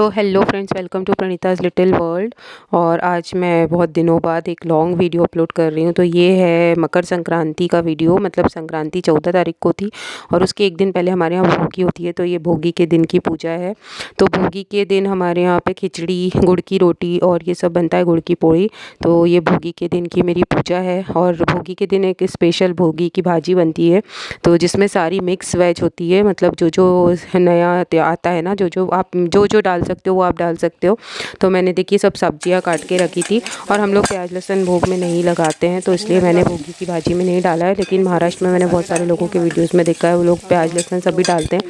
तो hello friends, welcome to Praneeta's little world. और आज मैं बहुत दिनों बाद एक लॉन्ग वीडियो अपलोड कर रही हूँ। तो ये है मकर संक्रांति का वीडियो। मतलब संक्रांति 14 तारीख को थी और उसके एक दिन पहले हमारे यहाँ भोगी होती है। तो ये भोगी के दिन की पूजा है। तो भोगी के दिन हमारे यहाँ पे खिचड़ी, गुड़ की रोटी और ये सब बनता है, गुड़ की पोड़ी। तो ये भोगी के दिन की मेरी पूजा है। और भोगी के दिन एक स्पेशल भोगी की भाजी बनती है, तो जिसमें सारी मिक्स वेज होती है। मतलब जो जो नया आता है ना, जो आप जो डाल सकते हो वो आप डाल सकते हो। तो मैंने देखिए सब सब्जियां काट के रखी थी। और हम लोग प्याज लहसुन भोग में नहीं लगाते हैं, तो इसलिए मैंने भोगी की भाजी में नहीं डाला है। लेकिन महाराष्ट्र में मैंने बहुत सारे लोगों के वीडियोस में देखा है, वो लोग प्याज लहसुन सभी डालते हैं।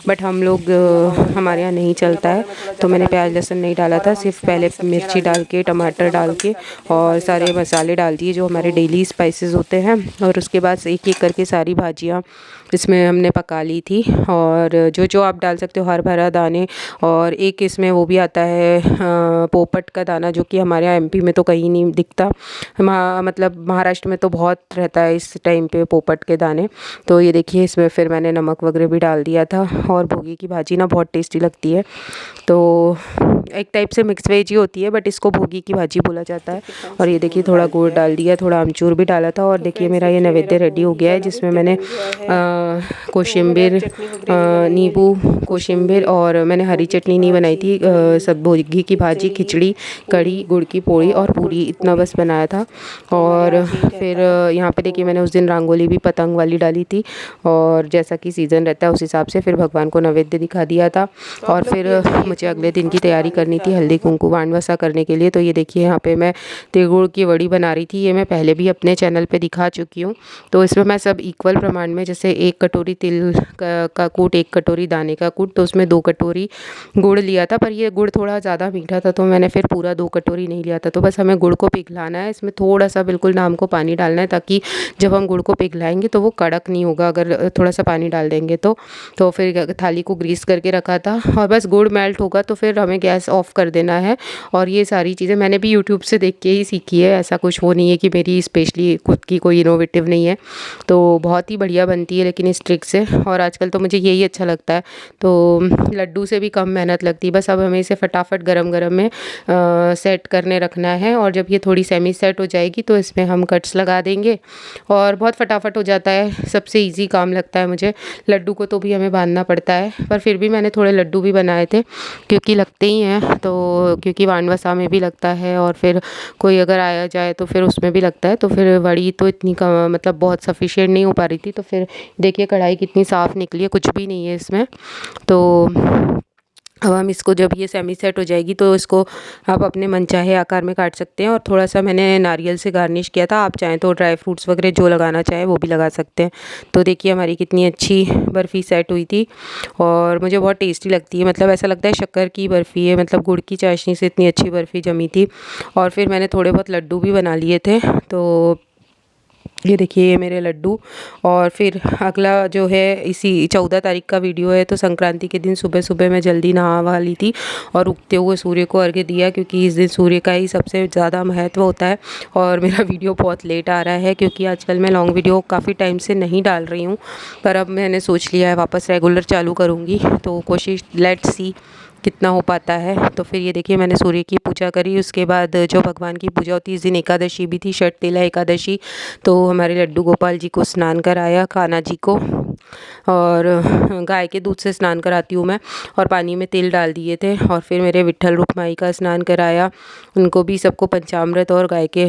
बट हम लोग हमारे यहाँ नहीं चलता है, तो मैंने प्याज लहसुन नहीं डाला था। सिर्फ पहले मिर्ची डाल के, टमाटर डाल के और सारे मसाले डाल दिए जो हमारे डेली स्पाइसेस होते हैं। और उसके बाद एक एक करके सारी भाजियाँ इसमें हमने पका ली थी। और जो जो आप डाल सकते हो, हर भरा दाने, और एक इसमें वो भी आता है पोपट का दाना, जो कि हमारे यहाँ एमपी में तो कहीं नहीं दिखता। मतलब महाराष्ट्र में तो बहुत रहता है इस टाइम पे पोपट के दाने। तो ये देखिए इसमें फिर मैंने नमक वगैरह भी डाल दिया था। और भोगी की भाजी ना बहुत टेस्टी लगती है। तो एक टाइप से मिक्स वेज ही होती है, बट इसको भोगी की भाजी बोला जाता है। और ये देखिए थोड़ा गुड़ डाल दिया, थोड़ा अमचूर भी डाला था। और देखिए मेरा ये नैवेद्य रेडी हो गया है, जिसमें मैंने कोशिम्बीर, नींबू, कोशिम्बीर और मैंने हरी चटनी नहीं बनाई थी। सब भोगी की भाजी, खिचड़ी, कढ़ी, गुड़ की पोड़ी और पूरी, इतना बस बनाया था। और फिर यहाँ पे देखिए मैंने उस दिन रंगोली भी पतंग वाली डाली थी। और जैसा कि सीज़न रहता है उस हिसाब से फिर भगवान को नैवेद्य दिखा दिया था। और फिर मुझे अगले दिन की तैयारी करनी थी हल्दी कुंकू वाणवसा करने के लिए। तो ये देखिए यहाँ पे मैं तिल गुड़ की वड़ी बना रही थी। ये मैं पहले भी अपने चैनल पे दिखा चुकी हूँ। तो इसमें मैं सब इक्वल प्रमाण में, जैसे 1 कटोरी तिल का कूट, 1 कटोरी दाने का कूट, तो उसमें 2 कटोरी गुड़ लिया था। पर ये गुड़ थोड़ा ज़्यादा मीठा था, तो मैंने फिर पूरा 2 कटोरी नहीं लिया था। तो बस हमें गुड़ को पिघलाना है। इसमें थोड़ा सा बिल्कुल नाम को पानी डालना है, ताकि जब हम गुड़ को पिघलाएंगे तो वो कड़क नहीं होगा अगर थोड़ा सा पानी डाल देंगे तो फिर थाली को ग्रीस करके रखा था। और बस गुड़ मेल्ट होगा तो फिर हमें गैस ऑफ कर देना है। और ये सारी चीज़ें मैंने भी यूट्यूब से देख के ही सीखी है। ऐसा कुछ वो नहीं है कि मेरी स्पेशली खुद की कोई इनोवेटिव नहीं है। तो बहुत ही बढ़िया बनती है लेकिन इस ट्रिक से। और आजकल तो मुझे यही अच्छा लगता है। तो लड्डू से भी कम मेहनत लगती है। बस अब हमें इसे फटाफट गरम गरम में सेट करने रखना है। और जब ये थोड़ी सेमी सेट हो जाएगी तो इसमें हम कट्स लगा देंगे और बहुत फटाफट हो जाता है। सबसे ईजी काम लगता है मुझे। लड्डू को तो भी हमें बांधना पड़ता है, पर फिर भी मैंने थोड़े लड्डू भी बनाए थे, क्योंकि लगते ही हैं। तो क्योंकि वाणवसा में भी लगता है और फिर कोई अगर आया जाए तो फिर उसमें भी लगता है। तो फिर वड़ी तो इतनी मतलब बहुत सफिशिएंट नहीं हो पा रही थी। तो फिर देखिए कढ़ाई कितनी साफ़ निकली है, कुछ भी नहीं है इसमें। तो अब हम इसको, जब ये सेमी सेट हो जाएगी तो इसको आप अपने मनचाहे आकार में काट सकते हैं। और थोड़ा सा मैंने नारियल से गार्निश किया था। आप चाहें तो ड्राई फ्रूट्स वगैरह जो लगाना चाहें वो भी लगा सकते हैं। तो देखिए हमारी कितनी अच्छी बर्फ़ी सेट हुई थी और मुझे बहुत टेस्टी लगती है। मतलब ऐसा लगता है शक्कर की बर्फ़ी है, मतलब गुड़ की चाशनी से इतनी अच्छी बर्फ़ी जमी थी। और फिर मैंने थोड़े बहुत लड्डू भी बना लिए थे। तो ये देखिए ये मेरे लड्डू। और फिर अगला जो है इसी 14 तारीख का वीडियो है। तो संक्रांति के दिन सुबह सुबह मैं जल्दी नहा वहा ली थी और उगते हुए सूर्य को अर्घ्य दिया, क्योंकि इस दिन सूर्य का ही सबसे ज़्यादा महत्व होता है। और मेरा वीडियो बहुत लेट आ रहा है, क्योंकि आजकल मैं लॉन्ग वीडियो काफ़ी टाइम से नहीं डाल रही हूँ। पर अब मैंने सोच लिया है वापस रेगुलर चालू करूँगी। तो कोशिश, लेट्स सी कितना हो पाता है। तो फिर ये देखिए मैंने सूर्य की पूजा करी। उसके बाद जो भगवान की पूजा होती है, इस दिन एकादशी भी थी, षटतिला एकादशी। तो हमारे लड्डू गोपाल जी को स्नान कराया, कान्हा जी को। और गाय के दूध से स्नान कराती हूँ मैं, और पानी में तिल डाल दिए थे। और फिर मेरे विट्ठल रुक्माई का स्नान कराया, उनको भी सबको पंचामृत और गाय के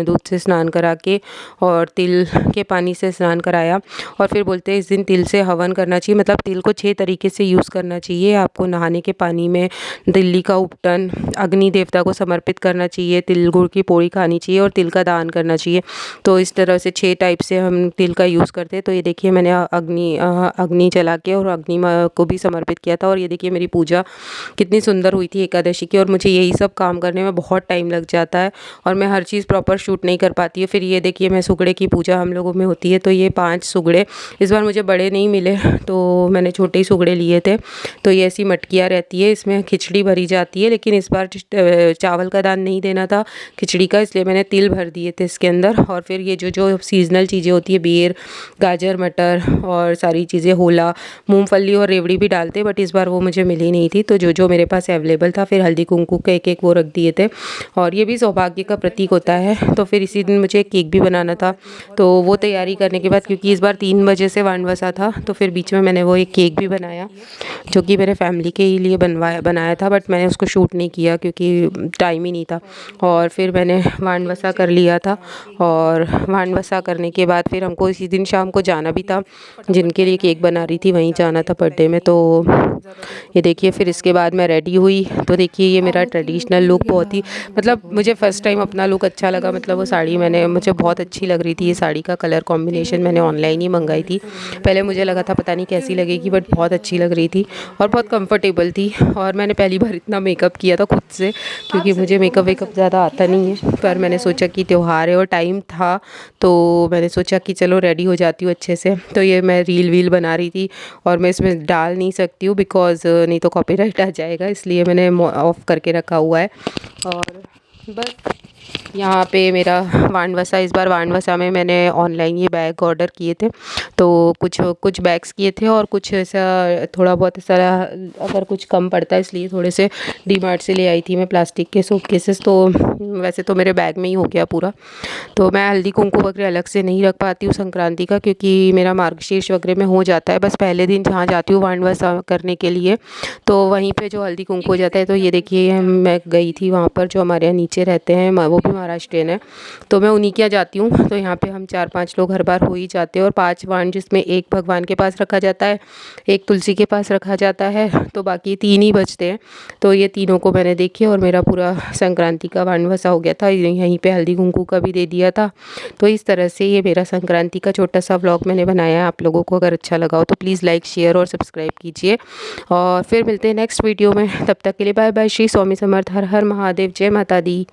दूध से स्नान करा के और तिल के पानी से स्नान कराया। और फिर बोलते हैं इस दिन तिल से हवन करना चाहिए। मतलब तिल को 6 तरीके से यूज़ करना चाहिए आपको। नहाने के पानी में तिल्ली का उपटन, अग्नि देवता को समर्पित करना चाहिए, तिल गुड़ की पोड़ी खानी चाहिए और तिल का दान करना चाहिए। तो इस तरह से 6 टाइप से हम तिल का यूज़ करते हैं। तो ये देखिए मैंने अग्नि जला के और अग्नि माँ को भी समर्पित किया था। और ये देखिए मेरी पूजा कितनी सुंदर हुई थी एकादशी की। और मुझे यही सब काम करने में बहुत टाइम लग जाता है और मैं हर चीज़ प्रॉपर शूट नहीं कर पाती हूँ। फिर ये देखिए मैं सुगड़े की पूजा हम लोगों में होती है। तो ये 5 सुगड़े, इस बार मुझे बड़े नहीं मिले तो मैंने छोटे ही सुगड़े लिए थे। तो ये ऐसी मटकियाँ रहती है, इसमें खिचड़ी भरी जाती है। लेकिन इस बार चावल का दान नहीं देना था खिचड़ी का, इसलिए मैंने तिल भर दिए थे इसके अंदर। और फिर ये जो जो सीजनल चीज़ें होती है, बेर, गाजर, मटर और सारी चीज़ें, होला, मूंगफली और रेवड़ी भी डालते, बट इस बार वो मुझे मिली नहीं थी, तो जो जो मेरे पास अवेलेबल था फिर हल्दी कुमकुम के एक एक वो रख दिए थे। और ये भी सौभाग्य का प्रतीक होता है। तो फिर इसी दिन मुझे केक भी बनाना था, तो वो तैयारी करने के बाद, क्योंकि इस बार 3 बजे से वाणवसा था, तो फिर बीच में मैंने वो एक केक भी बनाया जो कि मेरे फैमिली के ही लिए बनाया था, बट मैंने उसको शूट नहीं किया क्योंकि टाइम ही नहीं था। और फिर मैंने वाणवसा कर लिया था, और वाणवसा करने के बाद फिर हमको इसी दिन शाम को जाना भी था, जिनके लिए केक बना रही थी वहीं जाना था बर्थडे में। तो ये देखिए, फिर इसके बाद मैं रेडी हुई, तो देखिए ये मेरा ट्रेडिशनल लुक बहुत ही, मतलब मुझे फ़र्स्ट टाइम अपना लुक अच्छा लगा। मतलब वो साड़ी मुझे बहुत अच्छी लग रही थी। ये साड़ी का कलर कॉम्बिनेशन मैंने ऑनलाइन ही मंगाई थी। पहले मुझे लगा था पता नहीं कैसी लगेगी, बट बहुत अच्छी लग रही थी और बहुत कंफर्टेबल थी। और मैंने पहली बार इतना मेकअप किया था खुद से, क्योंकि मुझे मेकअप वेकअप ज़्यादा आता नहीं है, पर मैंने सोचा कि त्यौहार है और टाइम था, तो मैंने सोचा कि चलो रेडी हो जाती हूँ अच्छे से। तो ये मैं रील वील बना रही थी, और मैं इसमें डाल नहीं सकती हूँ बिकॉज़ नहीं तो कॉपीराइट आ जाएगा, इसलिए मैंने ऑफ करके रखा हुआ है। और बस यहाँ पे मेरा वाणवसा, इस बार वाणवसा में मैंने ऑनलाइन ये बैग ऑर्डर किए थे, तो कुछ कुछ बैग्स किए थे और कुछ ऐसा थोड़ा बहुत ऐसा, अगर कुछ कम पड़ता है इसलिए थोड़े से डीमार्ट से ले आई थी मैं प्लास्टिक के सूटकेसेस। तो वैसे तो मेरे बैग में ही हो गया पूरा। तो मैं हल्दी कुमकुम वगैरह अलग से नहीं रख पाती हूँ संक्रांति का, क्योंकि मेरा मार्गशीर्ष वगैरह में हो जाता है। बस पहले दिन जहाँ जाती हूँ वाणवसा करने के लिए, तो वहीं पे जो हल्दी कुमकुम हो जाता है। तो ये देखिए मैं गई थी वहाँ पर, जो हमारे यहाँ नीचे रहते हैं, वो भी महाराष्ट्रियन है, तो मैं उन्हीं के यहाँ जाती हूँ। तो यहाँ पे हम 4-5 लोग हर बार हो ही जाते हैं, और 5 वाण, जिसमें एक भगवान के पास रखा जाता है, एक तुलसी के पास रखा जाता है, तो बाकी 3 ही बचते हैं। तो ये तीनों को मैंने देखी, और मेरा पूरा संक्रांति का वाणवसा हो गया था। यहीं पे हल्दी कुमकुम का भी दे दिया था। तो इस तरह से ये मेरा संक्रांति का छोटा सा व्लॉग मैंने बनाया है। आप लोगों को अगर अच्छा लगा हो तो प्लीज़ लाइक, शेयर और सब्सक्राइब कीजिए, और फिर मिलते हैं नेक्स्ट वीडियो में। तब तक के लिए बाय बाय। श्री स्वामी समर्थ। हर हर महादेव। जय माता दी।